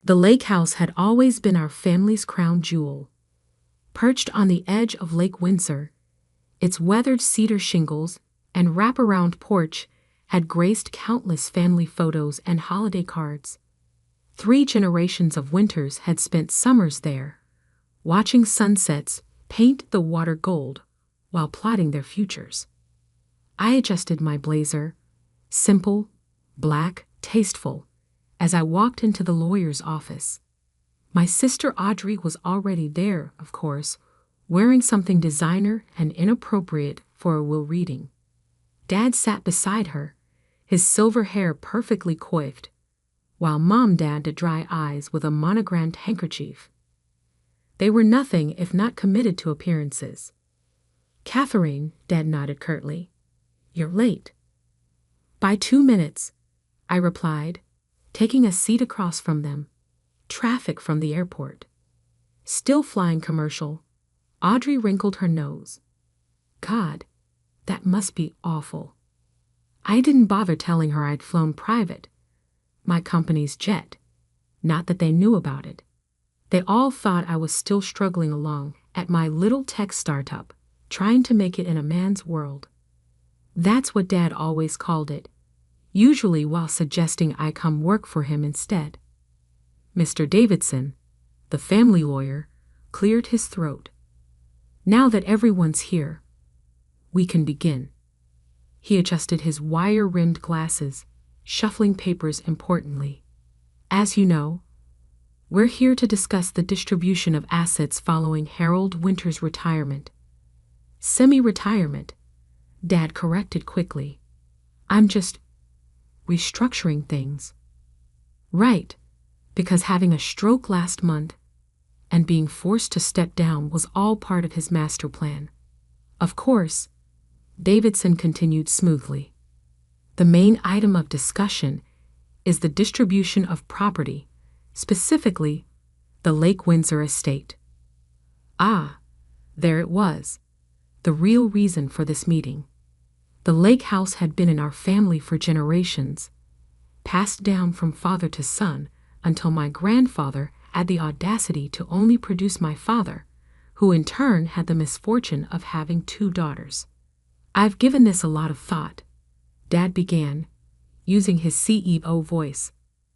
The lake house had always been our family's crown jewel. Perched on the edge of Lake Windsor, its weathered cedar shingles and wraparound porch had graced countless family photos and holiday cards. 3 generations of Winters had spent summers there, watching sunsets paint the water gold while plotting their futures. I adjusted my blazer, simple, black, tasteful, as I walked into the lawyer's office. My sister Audrey was already there, of course, wearing something designer and inappropriate for a will reading. Dad sat beside her, his silver hair perfectly coiffed, while Mom dabbed at dry eyes with a monogrammed handkerchief. They were nothing if not committed to appearances. "Catherine," Dad nodded curtly, "you're late." "By 2 minutes," I replied, taking a seat across from them. Traffic from the airport. Still flying commercial. Audrey wrinkled her nose. God, that must be awful. I didn't bother telling her I'd flown private, my company's jet. Not that they knew about it. They all thought I was still struggling along at my little tech startup, trying to make it in a man's world. That's what Dad always called it, usually while suggesting I come work for him instead. Mr. Davidson, the family lawyer, cleared his throat. "Now that everyone's here, we can begin." He adjusted his wire-rimmed glasses, shuffling papers importantly. "As you know, we're here to discuss the distribution of assets following Harold Winter's retirement." "Semi-retirement," Dad corrected quickly. "I'm just restructuring things." "Right, because having a stroke last month and being forced to step down was all part of his master plan. Of course," Davidson continued smoothly, "the main item of discussion is the distribution of property, specifically the Lake Windsor estate." Ah, there it was, the real reason for this meeting. The lake house had been in our family for generations, passed down from father to son until my grandfather had the audacity to only produce my father, who in turn had the misfortune of having 2 daughters. "I've given this a lot of thought," Dad began, using his CEO voice,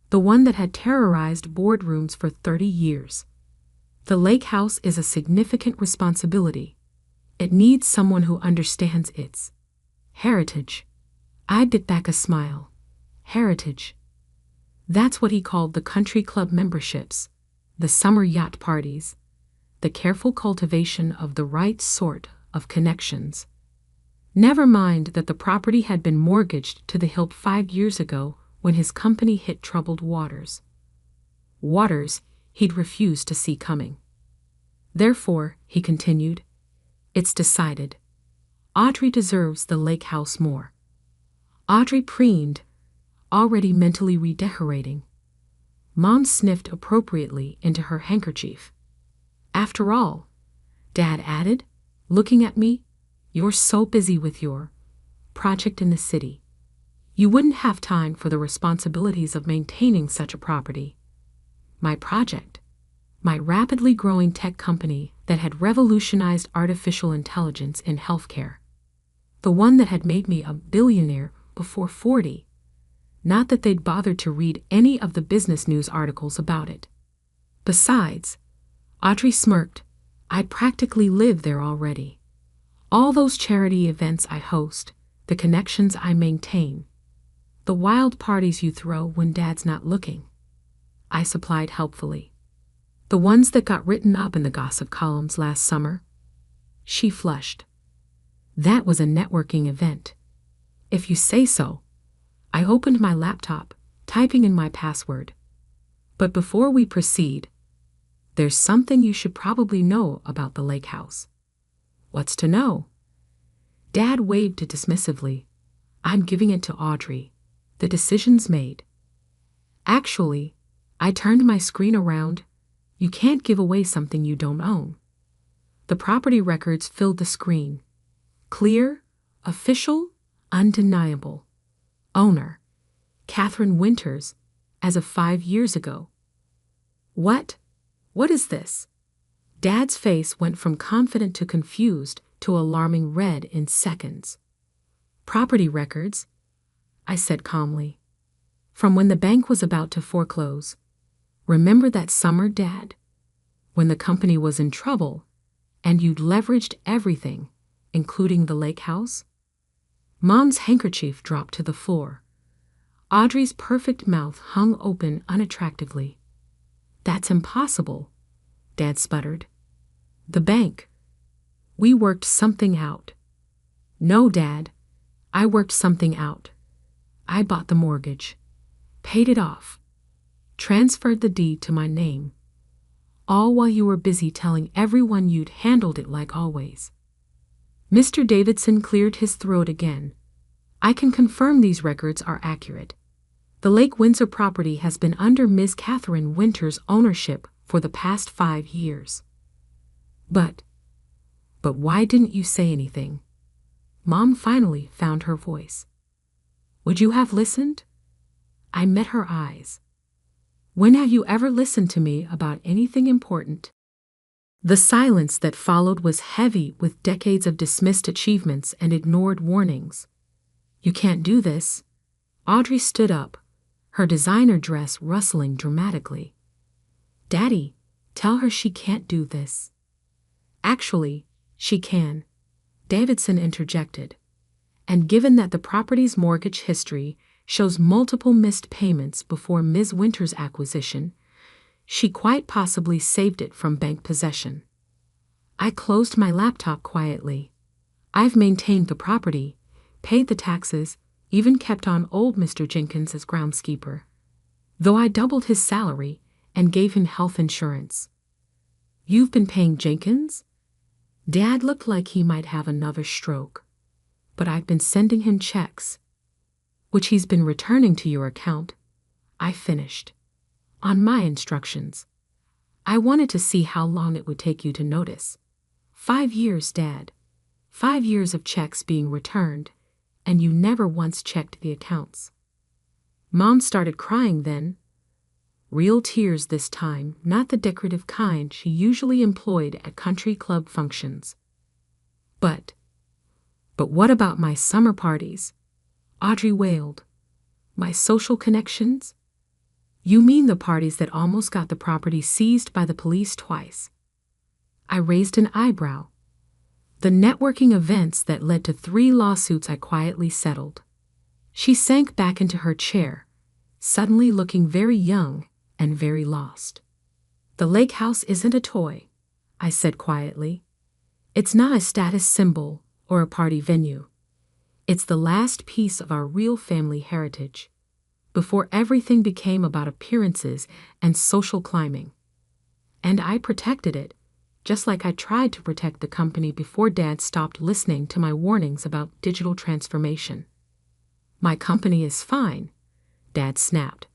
the one that had terrorized boardrooms for 30 years. "The lake house is a significant responsibility. It needs someone who understands its heritage." I bit back a smile. Heritage. That's what he called the country club memberships, the summer yacht parties, the careful cultivation of the right sort of connections. Never mind that the property had been mortgaged to the hilt 5 years ago when his company hit troubled waters. Waters he'd refused to see coming. "Therefore," he continued, "it's decided. Audrey deserves the lake house more." Audrey preened, already mentally redecorating. Mom sniffed appropriately into her handkerchief. "After all," Dad added, looking at me, "you're so busy with your project in the city. You wouldn't have time for the responsibilities of maintaining such a property." My project, my rapidly growing tech company that had revolutionized artificial intelligence in healthcare. The one that had made me a billionaire before 40. Not that they'd bothered to read any of the business news articles about it. Besides, Audrey smirked, I'd practically live there already. All those charity events I host, the connections I maintain, the wild parties you throw when Dad's not looking, I supplied helpfully. The ones that got written up in the gossip columns last summer. She flushed. That was a networking event. If you say so. I opened my laptop, typing in my password. But before we proceed, there's something you should probably know about the lake house. What's to know? Dad waved it dismissively. I'm giving it to Audrey. The decision's made. Actually, I turned my screen around. You can't give away something you don't own. The property records filled the screen. Clear, official, undeniable. Owner, Catherine Winters, as of 5 years ago. What? What is this? Dad's face went from confident to confused to alarming red in seconds. Property records, I said calmly. From when the bank was about to foreclose. Remember that summer, Dad? When the company was in trouble and you'd leveraged everything, including the lake house? Mom's handkerchief dropped to the floor. Audrey's perfect mouth hung open unattractively. That's impossible, Dad sputtered. The bank. We worked something out. No, Dad. I worked something out. I bought the mortgage, paid it off, transferred the deed to my name, all while you were busy telling everyone you'd handled it like always. Mr. Davidson cleared his throat again. I can confirm these records are accurate. The Lake Windsor property has been under Ms. Catherine Winter's ownership for the past 5 years. But why didn't you say anything? Mom finally found her voice. Would you have listened? I met her eyes. When have you ever listened to me about anything important? The silence that followed was heavy with decades of dismissed achievements and ignored warnings. You can't do this. Audrey stood up, her designer dress rustling dramatically. Daddy, tell her she can't do this. Actually, she can, Davidson interjected. And given that the property's mortgage history shows multiple missed payments before Ms. Winter's acquisition, she quite possibly saved it from bank possession. I closed my laptop quietly. I've maintained the property, paid the taxes, even kept on old Mr. Jenkins as groundskeeper. Though I doubled his salary and gave him health insurance. You've been paying Jenkins? Dad looked like he might have another stroke. But I've been sending him checks, which he's been returning to your account. I finished. On my instructions. I wanted to see how long it would take you to notice. 5 years, Dad. 5 years of checks being returned, and you never once checked the accounts. Mom started crying then. Real tears this time, not the decorative kind she usually employed at country club functions. But what about my summer parties? Audrey wailed. My social connections? You mean the parties that almost got the property seized by the police twice? I raised an eyebrow. The networking events that led to 3 lawsuits I quietly settled. She sank back into her chair, suddenly looking very young and very lost. The lake house isn't a toy, I said quietly. It's not a status symbol or a party venue. It's the last piece of our real family heritage, before everything became about appearances and social climbing. And I protected it, just like I tried to protect the company before Dad stopped listening to my warnings about digital transformation. My company is fine, Dad snapped,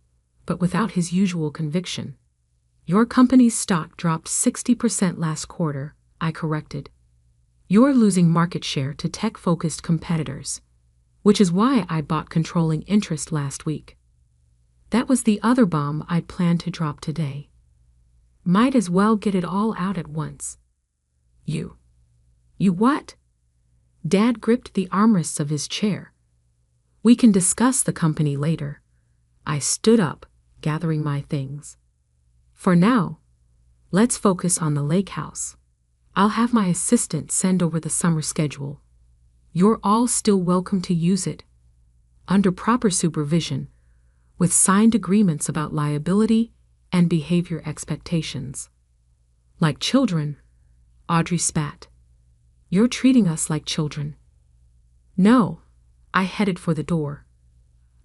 but without his usual conviction. Your company's stock dropped 60% last quarter, I corrected. You're losing market share to tech-focused competitors, which is why I bought controlling interest last week. That was the other bomb I'd planned to drop today. Might as well get it all out at once. You what? Dad gripped the armrests of his chair. We can discuss the company later. I stood up, gathering my things. For now, let's focus on the lake house. I'll have my assistant send over the summer schedule. You're all still welcome to use it, under proper supervision, with signed agreements about liability and behavior expectations. Like children, Audrey spat. You're treating us like children. No, I headed for the door.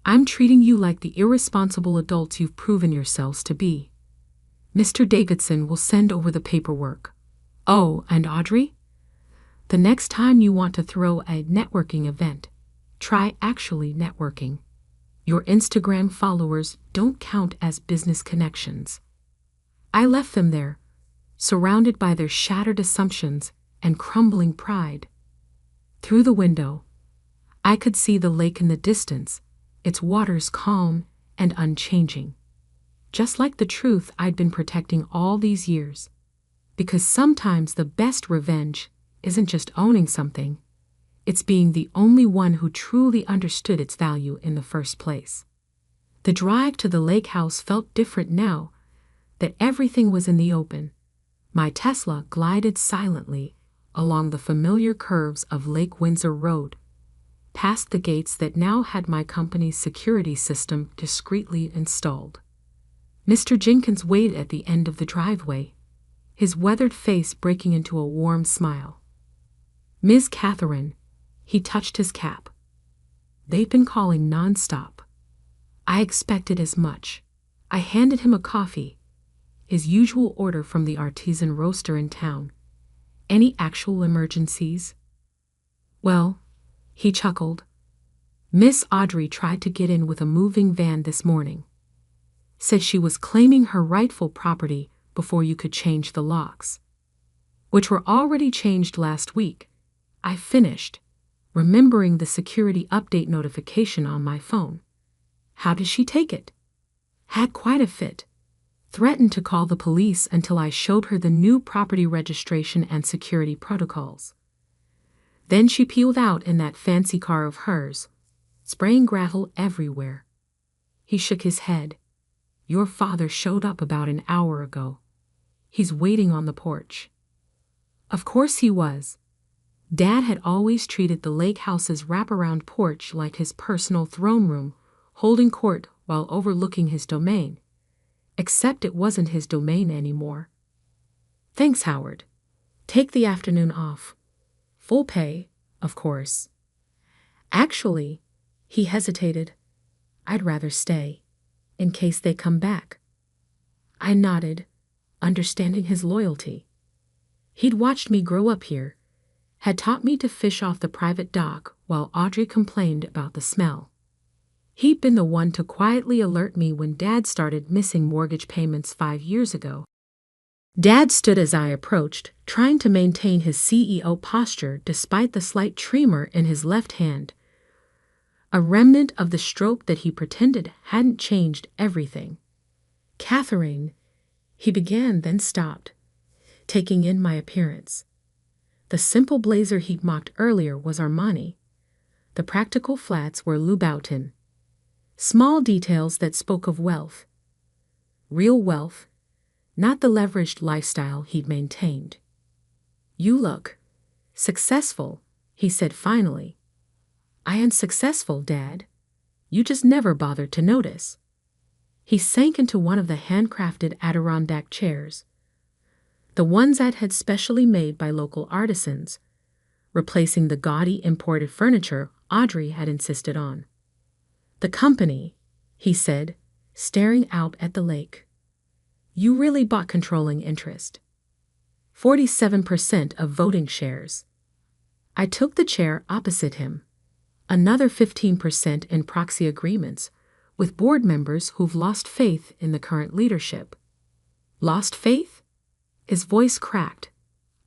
I'm treating you like the irresponsible adults you've proven yourselves to be. Mr. Davidson will send over the paperwork. Oh, and Audrey? The next time you want to throw a networking event, try actually networking. Your Instagram followers don't count as business connections. I left them there, surrounded by their shattered assumptions and crumbling pride. Through the window, I could see the lake in the distance, its waters calm and unchanging. just like the truth I'd been protecting all these years. Because sometimes the best revenge isn't just owning something, it's being the only one who truly understood its value in the first place. The drive to the lake house felt different now that everything was in the open. My Tesla glided silently along the familiar curves of Lake Windsor Road, past the gates that now had my company's security system discreetly installed. Mr. Jenkins waited at the end of the driveway, his weathered face breaking into a warm smile. "Ms. Catherine," he touched his cap. "They've been calling nonstop." I expected as much. I handed him a coffee, his usual order from the artisan roaster in town. "Any actual emergencies?" "Well," he chuckled, "Miss Audrey tried to get in with a moving van this morning. Said she was claiming her rightful property before you could change the locks." "Which were already changed last week," I finished, remembering the security update notification on my phone. "How did she take it?" "Had quite a fit. Threatened to call the police until I showed her the new property registration and security protocols. Then she peeled out in that fancy car of hers, spraying gravel everywhere." He shook his head. "Your father showed up about an hour ago. He's waiting on the porch." Of course he was. Dad had always treated the lake house's wraparound porch like his personal throne room, holding court while overlooking his domain. Except it wasn't his domain anymore. "Thanks, Howard. Take the afternoon off. Full pay, of course." "Actually," he hesitated, "I'd rather stay, in case they come back." I nodded, understanding his loyalty. He'd watched me grow up here, had taught me to fish off the private dock while Audrey complained about the smell. He'd been the one to quietly alert me when Dad started missing mortgage payments 5 years ago. Dad stood as I approached, trying to maintain his CEO posture despite the slight tremor in his left hand, a remnant of the stroke that he pretended hadn't changed everything. "Catherine," he began, then stopped, taking in my appearance. The simple blazer he'd mocked earlier was Armani. The practical flats were Louboutin. Small details that spoke of wealth. Real wealth, not the leveraged lifestyle he'd maintained. "You look successful," he said finally. "I am successful, Dad. You just never bothered to notice." He sank into one of the handcrafted Adirondack chairs, the ones I'd had specially made by local artisans, replacing the gaudy imported furniture Audrey had insisted on. "The company," he said, staring out at the lake. "You really bought controlling interest. 47% of voting shares." I took the chair opposite him. Another 15% in proxy agreements with board members who've lost faith in the current leadership. "Lost faith?" His voice cracked.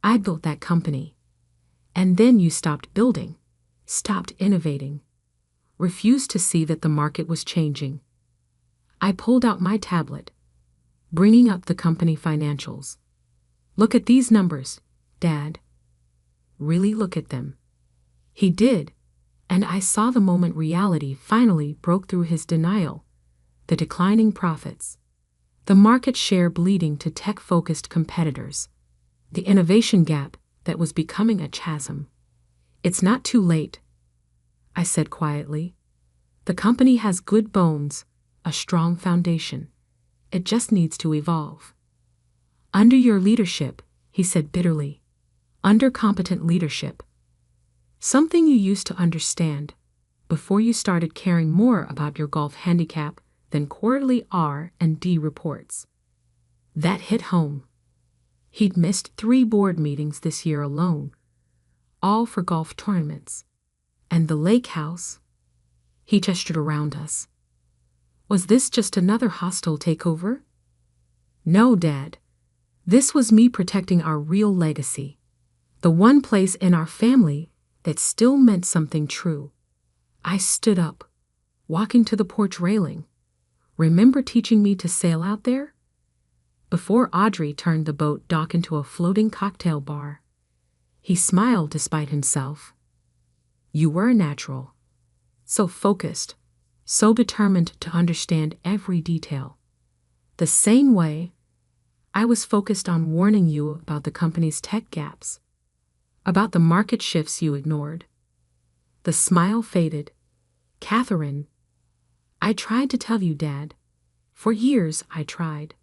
"I built that company. And then you stopped building, stopped innovating, refused to see that the market was changing." I pulled out my tablet, bringing up the company financials. "Look at these numbers, Dad." "Really look at them." He did, and I saw the moment reality finally broke through his denial. The declining profits, the market share bleeding to tech-focused competitors, the innovation gap that was becoming a chasm. "It's not too late," I said quietly. "The company has good bones, a strong foundation. It just needs to evolve." "Under your leadership," he said bitterly. "Under competent leadership. Something you used to understand before you started caring more about your golf handicap than quarterly R&D reports." That hit home. He'd missed 3 board meetings this year alone, all for golf tournaments. And the lake house? He gestured around us. Was this just another hostile takeover? No, Dad. This was me protecting our real legacy. The one place in our family that still meant something true. I stood up, walking to the porch railing, Remember teaching me to sail out there? Before Audrey turned the boat dock into a floating cocktail bar, he smiled despite himself. You were a natural. So focused, so determined to understand every detail. The same way I was focused on warning you about the company's tech gaps, about the market shifts you ignored. The smile faded. Catherine, I tried to tell you, Dad. For years I tried.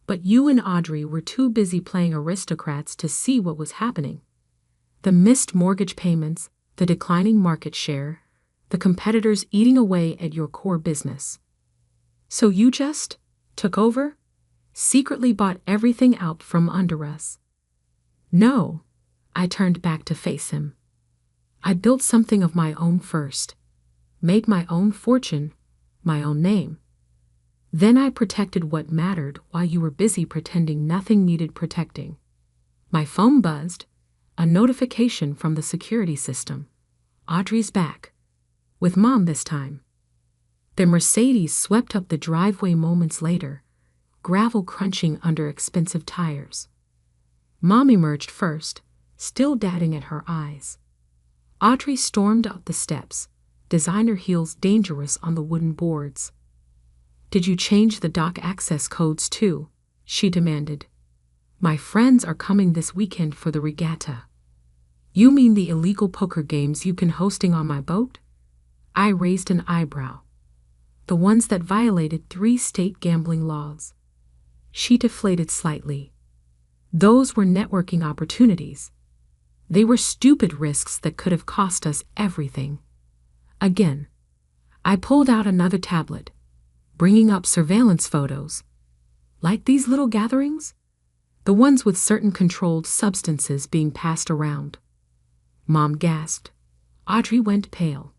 But you and Audrey were too busy playing aristocrats to see what was happening. The missed mortgage payments, the declining market share, the competitors eating away at your core business. So you just took over? Secretly bought everything out from under us? No, I turned back to face him. I built something of my own first, made my own fortune, my own name. Then I protected what mattered while you were busy pretending nothing needed protecting. My phone buzzed, a notification from the security system. Audrey's back. With Mom this time. The Mercedes swept up the driveway moments later, gravel crunching under expensive tires. Mom emerged first, still dadding at her eyes. Audrey stormed up the steps, designer heels dangerous on the wooden boards. Did you change the dock access codes too? She demanded. My friends are coming this weekend for the regatta. You mean the illegal poker games you've been hosting on my boat? I raised an eyebrow. The ones that violated 3 state gambling laws. She deflated slightly. Those were networking opportunities. They were stupid risks that could have cost us everything. Again, I pulled out another tablet, bringing up surveillance photos. Like these little gatherings? The ones with certain controlled substances being passed around. Mom gasped. Audrey went pale.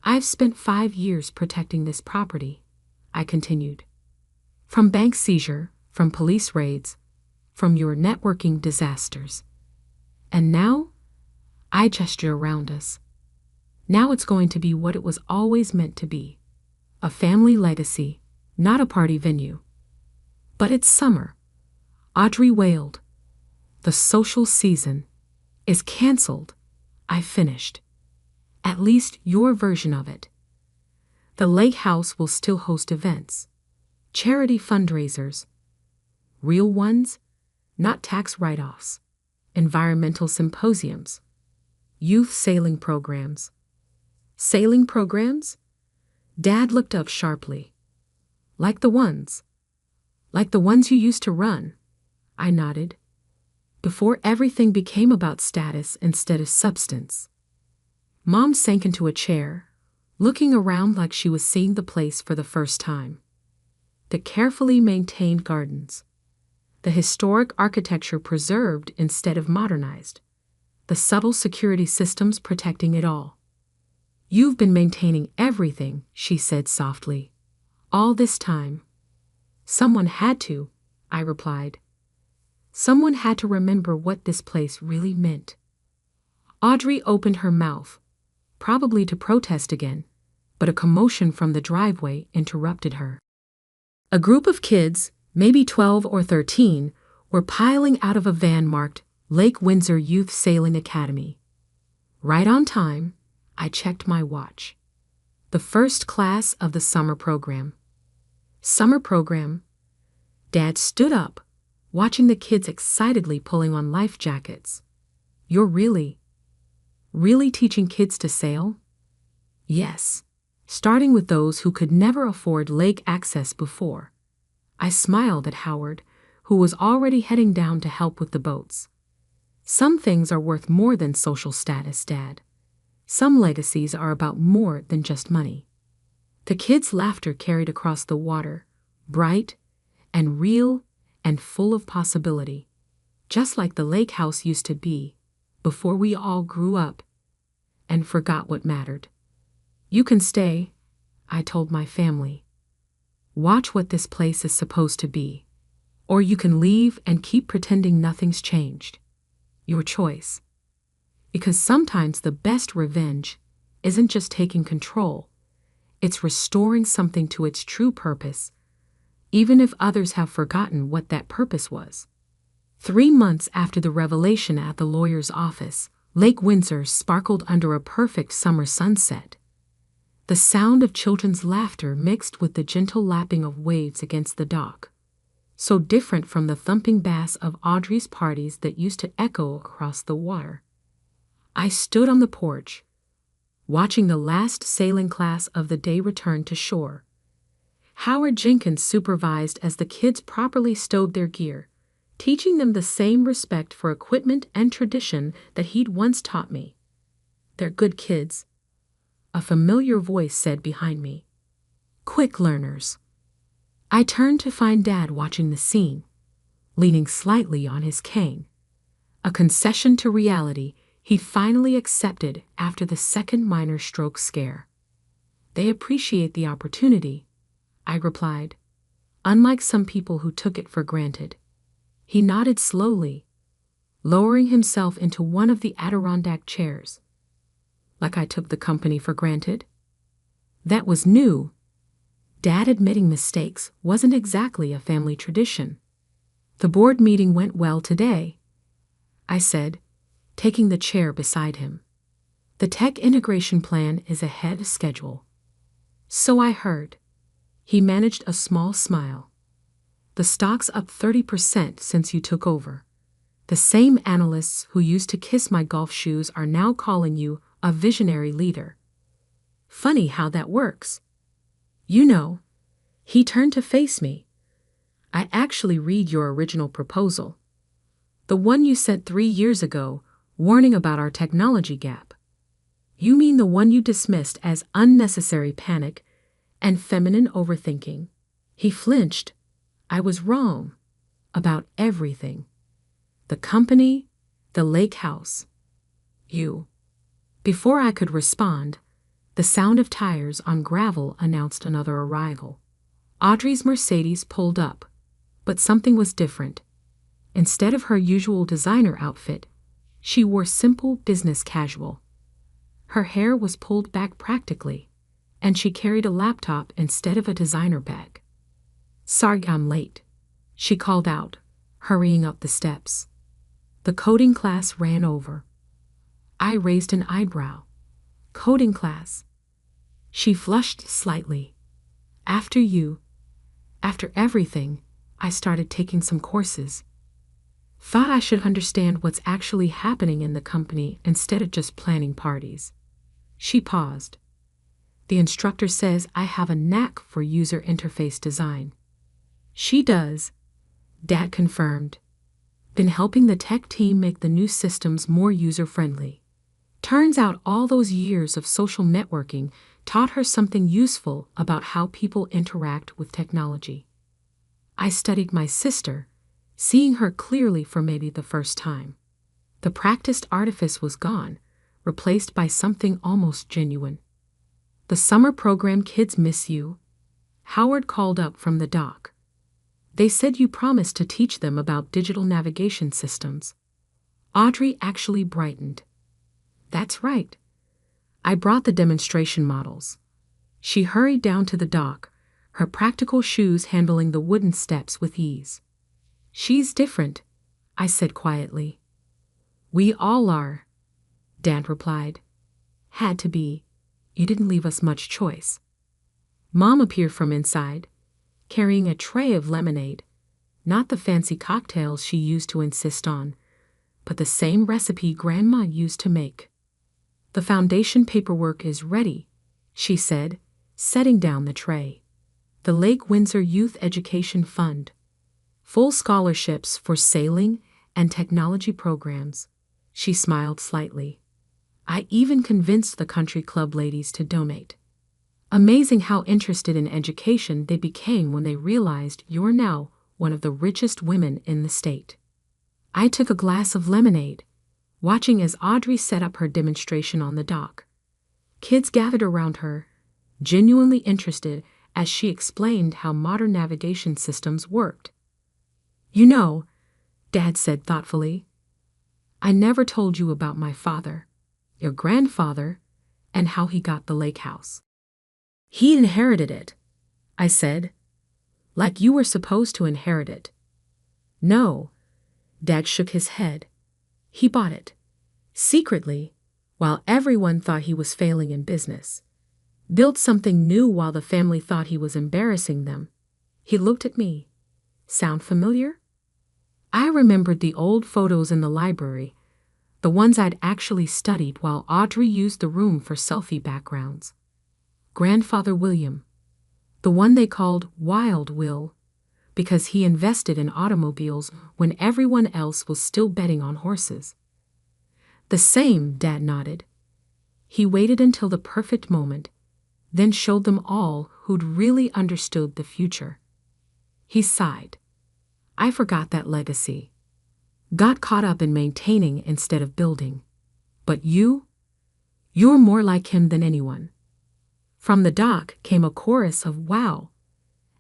I've spent 5 years protecting this property, I continued. From bank seizure, from police raids, from your networking disasters. And now, I gesture around us. Now it's going to be what it was always meant to be. A family legacy, not a party venue. But it's summer. Audrey wailed. The social season is canceled. I finished. At least your version of it. The lake house will still host events. Charity fundraisers. Real ones, not tax write-offs. Environmental symposiums. Youth sailing programs. Sailing programs? Dad looked up sharply. Like the ones you used to run. I nodded. Before everything became about status instead of substance. Mom sank into a chair, looking around like she was seeing the place for the first time. The carefully maintained gardens. The historic architecture preserved instead of modernized. The subtle security systems protecting it all. You've been maintaining everything, she said softly. All this time. Someone had to, I replied. Someone had to remember what this place really meant. Audrey opened her mouth, probably to protest again, but a commotion from the driveway interrupted her. A group of kids, maybe 12 or 13, were piling out of a van marked Lake Windsor Youth Sailing Academy. Right on time, I checked my watch. The first class of the summer program. Summer program? Dad stood up, watching the kids excitedly pulling on life jackets. You're really teaching kids to sail? Yes, starting with those who could never afford lake access before. I smiled at Howard, who was already heading down to help with the boats. Some things are worth more than social status, Dad. Some legacies are about more than just money. The kids' laughter carried across the water, bright and real and full of possibility, just like the lake house used to be, before we all grew up and forgot what mattered. You can stay, I told my family. Watch what this place is supposed to be. Or you can leave and keep pretending nothing's changed. Your choice. Because sometimes the best revenge isn't just taking control, It's restoring something to its true purpose, even if others have forgotten what that purpose was. 3 months after the revelation at the lawyer's office, Lake Windsor sparkled under a perfect summer sunset. The sound of children's laughter mixed with the gentle lapping of waves against the dock, so different from the thumping bass of Audrey's parties that used to echo across the water. I stood on the porch, watching the last sailing class of the day return to shore. Howard Jenkins supervised as the kids properly stowed their gear, teaching them the same respect for equipment and tradition that he'd once taught me. "They're good kids," a familiar voice said behind me. "Quick learners." I turned to find Dad watching the scene, leaning slightly on his cane, a concession to reality he finally accepted after the second minor stroke scare. "They appreciate the opportunity," I replied, unlike some people who took it for granted. He nodded slowly, lowering himself into one of the Adirondack chairs. "Like I took the company for granted?" That was new. Dad admitting mistakes wasn't exactly a family tradition. "The board meeting went well today," I said, taking the chair beside him. "The tech integration plan is ahead of schedule." "So I heard." He managed a small smile. "The stock's up 30% since you took over. The same analysts who used to kiss my golf shoes are now calling you a visionary leader." "Funny how that works." "You know," he turned to face me, "I actually read your original proposal. The one you sent 3 years ago, warning about our technology gap." "You mean the one you dismissed as unnecessary panic and feminine overthinking?" He flinched. "I was wrong. About everything. The company, the lake house. You." Before I could respond, the sound of tires on gravel announced another arrival. Audrey's Mercedes pulled up, but something was different. Instead of her usual designer outfit, she wore simple business casual. Her hair was pulled back practically, and she carried a laptop instead of a designer bag. "Sorry I'm late," she called out, hurrying up the steps. "The coding class ran over." I raised an eyebrow. "Coding class?" She flushed slightly. "After you. After everything, I started taking some courses. Thought I should understand what's actually happening in the company instead of just planning parties." She paused. "The instructor says I have a knack for user interface design." "She does," Dad confirmed. "Been helping the tech team make the new systems more user-friendly. Turns out all those years of social networking taught her something useful about how people interact with technology." I studied my sister, seeing her clearly for maybe the first time. The practiced artifice was gone, replaced by something almost genuine. "The summer program kids miss you," Howard called up from the dock. "They said you promised to teach them about digital navigation systems." Audrey actually brightened. "That's right. I brought the demonstration models." She hurried down to the dock, her practical shoes handling the wooden steps with ease. "She's different," I said quietly. "We all are," Dad replied. "Had to be. You didn't leave us much choice." Mom appeared from inside, carrying a tray of lemonade, not the fancy cocktails she used to insist on, but the same recipe Grandma used to make. "The foundation paperwork is ready," she said, setting down the tray. "The Lake Windsor Youth Education Fund. Full scholarships for sailing and technology programs." She smiled slightly. "I even convinced the country club ladies to donate." Amazing how interested in education they became when they realized you're now one of the richest women in the state. I took a glass of lemonade, watching as Audrey set up her demonstration on the dock. Kids gathered around her, genuinely interested as she explained how modern navigation systems worked. "You know," Dad said thoughtfully, "I never told you about my father, your grandfather, and how he got the lake house." He inherited it, I said. Like you were supposed to inherit it. No, Dad shook his head. He bought it. Secretly, while everyone thought he was failing in business. Built something new while the family thought he was embarrassing them. He looked at me. Sound familiar? I remembered the old photos in the library, the ones I'd actually studied while Audrey used the room for selfie backgrounds. Grandfather William, the one they called Wild Will, because he invested in automobiles when everyone else was still betting on horses. The same, Dad nodded. He waited until the perfect moment, then showed them all who'd really understood the future. He sighed. I forgot that legacy. Got caught up in maintaining instead of building. But you're more like him than anyone. From the dock came a chorus of wow,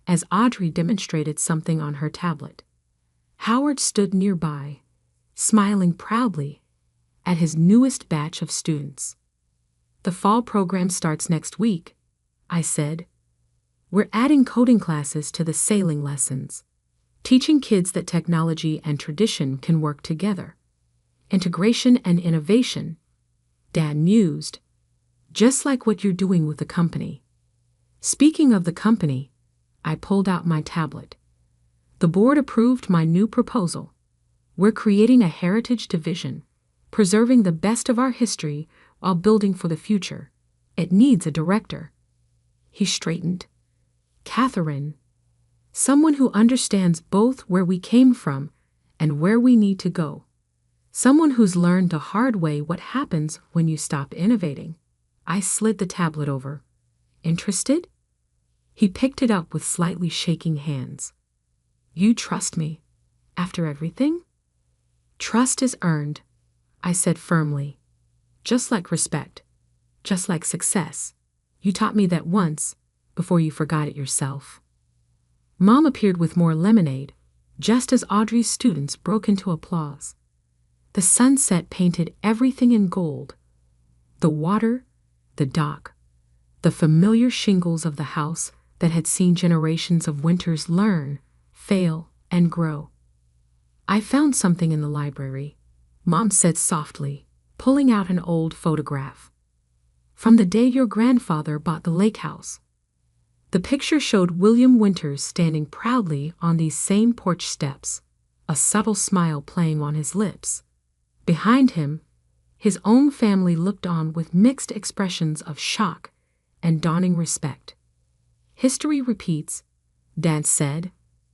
as Audrey demonstrated something on her tablet. Howard stood nearby, smiling proudly at his newest batch of students. The fall program starts next week, I said. We're adding coding classes to the sailing lessons, teaching kids that technology and tradition can work together. Integration and innovation, Dad mused, just like what you're doing with the company. Speaking of the company, I pulled out my tablet. The board approved my new proposal. We're creating a heritage division, preserving the best of our history while building for the future. It needs a director. He straightened. Catherine. Someone who understands both where we came from and where we need to go. Someone who's learned the hard way what happens when you stop innovating. I slid the tablet over. Interested? He picked it up with slightly shaking hands. You trust me, after everything? Trust is earned, I said firmly. Just like respect. Just like success. You taught me that once, before you forgot it yourself. Mom appeared with more lemonade, just as Audrey's students broke into applause. The sunset painted everything in gold. The water, the dock, the familiar shingles of the house that had seen generations of winters learn, fail, and grow. I found something in the library, Mom said softly, pulling out an old photograph. From the day your grandfather bought the lake house. The picture showed William Winters standing proudly on these same porch steps, a subtle smile playing on his lips. Behind him, his own family looked on with mixed expressions of shock and dawning respect. History repeats, Dad said,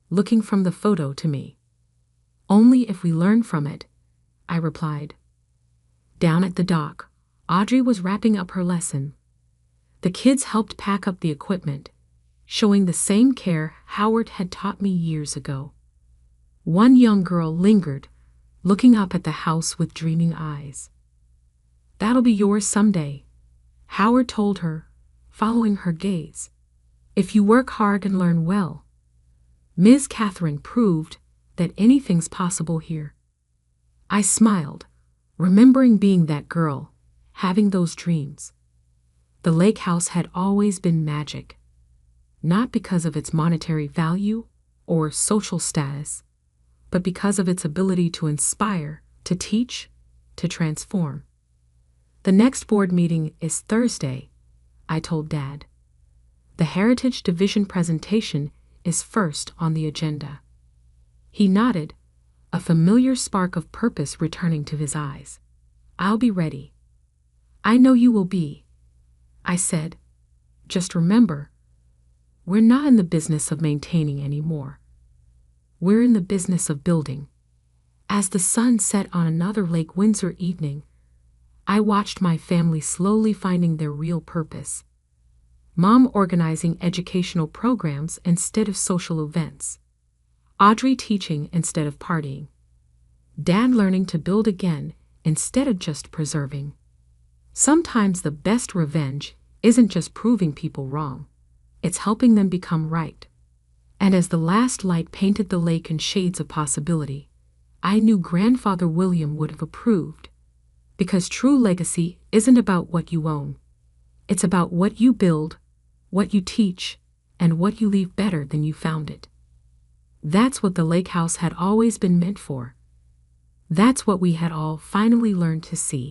looking from the photo to me. Only if we learn from it, I replied. Down at the dock, Audrey was wrapping up her lesson. The kids helped pack up the equipment, showing the same care Howard had taught me years ago. One young girl lingered, looking up at the house with dreaming eyes. That'll be yours someday, Howard told her, following her gaze. If you work hard and learn well. Ms. Catherine proved that anything's possible here. I smiled, remembering being that girl, having those dreams. The lake house had always been magic, not because of its monetary value or social status, but because of its ability to inspire, to teach, to transform. The next board meeting is Thursday, I told Dad. The Heritage Division presentation is first on the agenda. He nodded, a familiar spark of purpose returning to his eyes. I'll be ready. I know you will be, I said. Just remember, we're not in the business of maintaining anymore. We're in the business of building. As the sun set on another Lake Windsor evening, I watched my family slowly finding their real purpose. Mom organizing educational programs instead of social events. Audrey teaching instead of partying. Dad learning to build again instead of just preserving. Sometimes the best revenge isn't just proving people wrong. It's helping them become right. And as the last light painted the lake in shades of possibility, I knew Grandfather William would have approved. Because true legacy isn't about what you own. It's about what you build, what you teach, and what you leave better than you found it. That's what the lake house had always been meant for. That's what we had all finally learned to see.